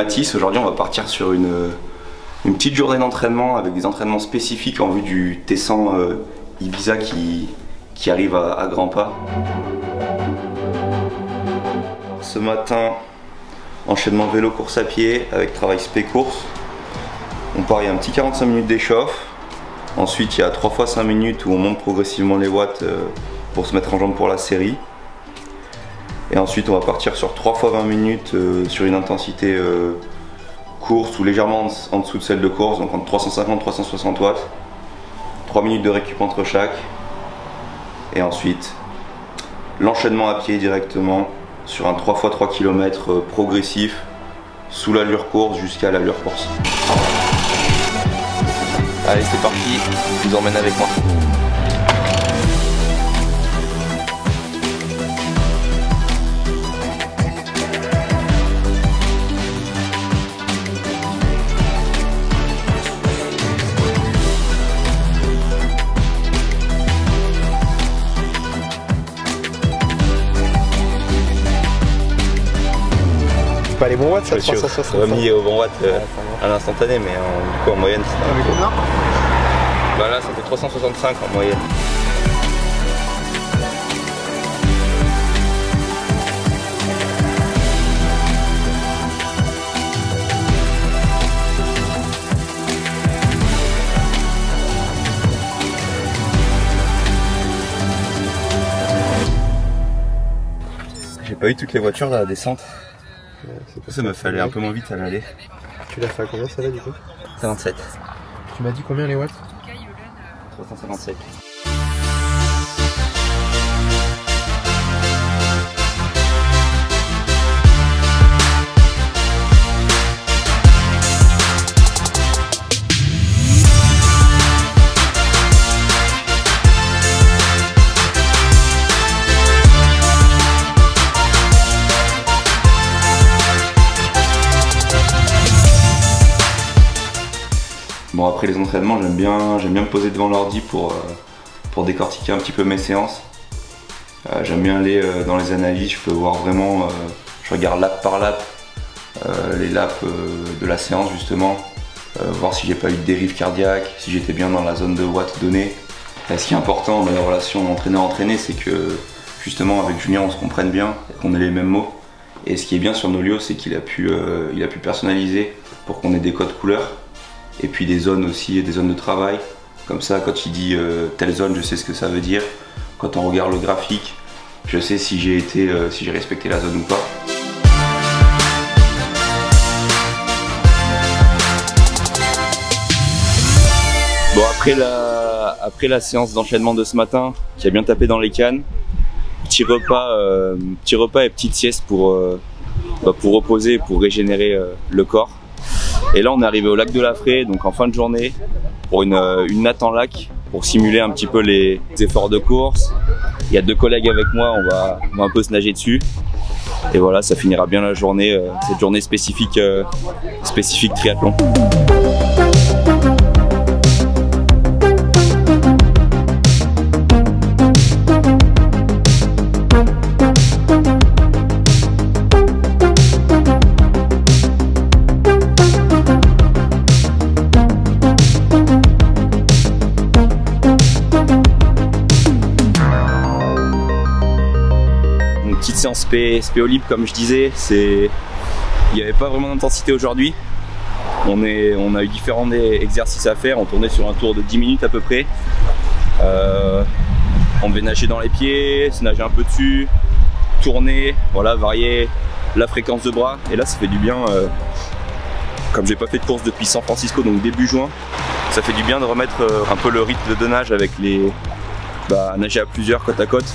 Mathis. Aujourd'hui on va partir sur une petite journée d'entraînement avec des entraînements spécifiques en vue du T100 Ibiza qui arrive à grands pas. Ce matin, enchaînement vélo course à pied avec travail spé course. On part, il y a un petit 45 minutes d'échauffe. Ensuite il y a 3 fois 5 minutes où on monte progressivement les watts pour se mettre en jambe pour la série. Et ensuite on va partir sur 3 fois 20 minutes sur une intensité course ou légèrement en dessous de celle de course, donc entre 350 et 360 watts. 3 minutes de récup entre chaque. Et ensuite l'enchaînement à pied directement sur un 3 x 3 km progressif sous l'allure course jusqu'à l'allure course. Allez, c'est parti, je vous emmène avec moi. Pas les bons watts, ça, 360. On va mis au bon watt à l'instantané, mais du coup en moyenne c'est avec combien? Bah là ça fait 365 en moyenne. J'ai pas eu toutes les voitures dans la descente. Ça me fallait un peu moins vite à l'aller. Tu l'as fait à combien ça là du coup? 57. Tu m'as dit combien les watts? 357. Bon, après les entraînements, j'aime bien me poser devant l'ordi pour décortiquer un petit peu mes séances. J'aime bien aller dans les analyses, je peux voir vraiment, je regarde lap par lap, les laps de la séance justement, voir si j'ai pas eu de dérive cardiaque, si j'étais bien dans la zone de watts donnée. Et ce qui est important dans la relation entraîneur-entraîné, c'est que justement avec Julien on se comprenne bien, qu'on ait les mêmes mots. Et ce qui est bien sur Nolio, c'est qu'il a pu personnaliser pour qu'on ait des codes couleurs. Et puis des zones aussi, des zones de travail. Comme ça, quand il dit telle zone, je sais ce que ça veut dire. Quand on regarde le graphique, je sais si j'ai respecté la zone ou pas. Bon, après la séance d'enchaînement de ce matin, qui a bien tapé dans les cannes, petit repas et petite sieste pour reposer, pour régénérer le corps. Et là on est arrivé au lac de la Fraie, donc en fin de journée, pour une natte en lac, pour simuler un petit peu les efforts de course. Il y a 2 collègues avec moi, on va un peu se nager dessus. Et voilà, ça finira bien la journée, cette journée spécifique triathlon. Petite séance spé au libre comme je disais, il n'y avait pas vraiment d'intensité aujourd'hui. On a eu différents exercices à faire, on tournait sur un tour de 10 minutes à peu près. On devait nager dans les pieds, se nager un peu dessus, tourner, voilà, varier la fréquence de bras. Et là ça fait du bien, comme j'ai pas fait de course depuis San Francisco, donc début juin, ça fait du bien de remettre un peu le rythme de nage avec nager à plusieurs côte à côte.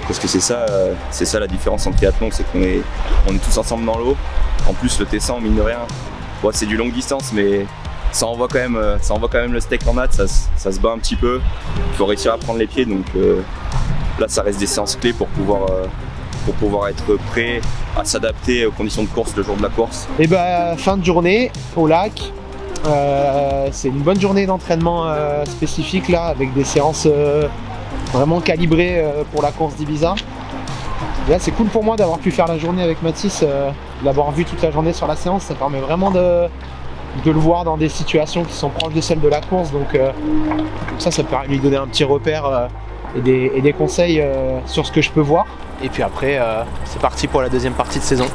Parce que c'est ça la différence en triathlon, c'est qu'on est tous ensemble dans l'eau. En plus le T100, mine de rien, bon, c'est du longue distance, mais ça envoie quand même le steak en natte, ça se bat un petit peu. Il faut réussir à prendre les pieds, donc là ça reste des séances clés pour pouvoir être prêt à s'adapter aux conditions de course le jour de la course. Et fin de journée au lac, c'est une bonne journée d'entraînement spécifique là, avec des séances vraiment calibrées pour la course d'Ibiza. Et là c'est cool pour moi d'avoir pu faire la journée avec Mathis, d'avoir vu toute la journée sur la séance, ça permet vraiment de le voir dans des situations qui sont proches de celles de la course, donc ça permet de lui donner un petit repère et des conseils sur ce que je peux voir. Et puis après c'est parti pour la deuxième partie de saison.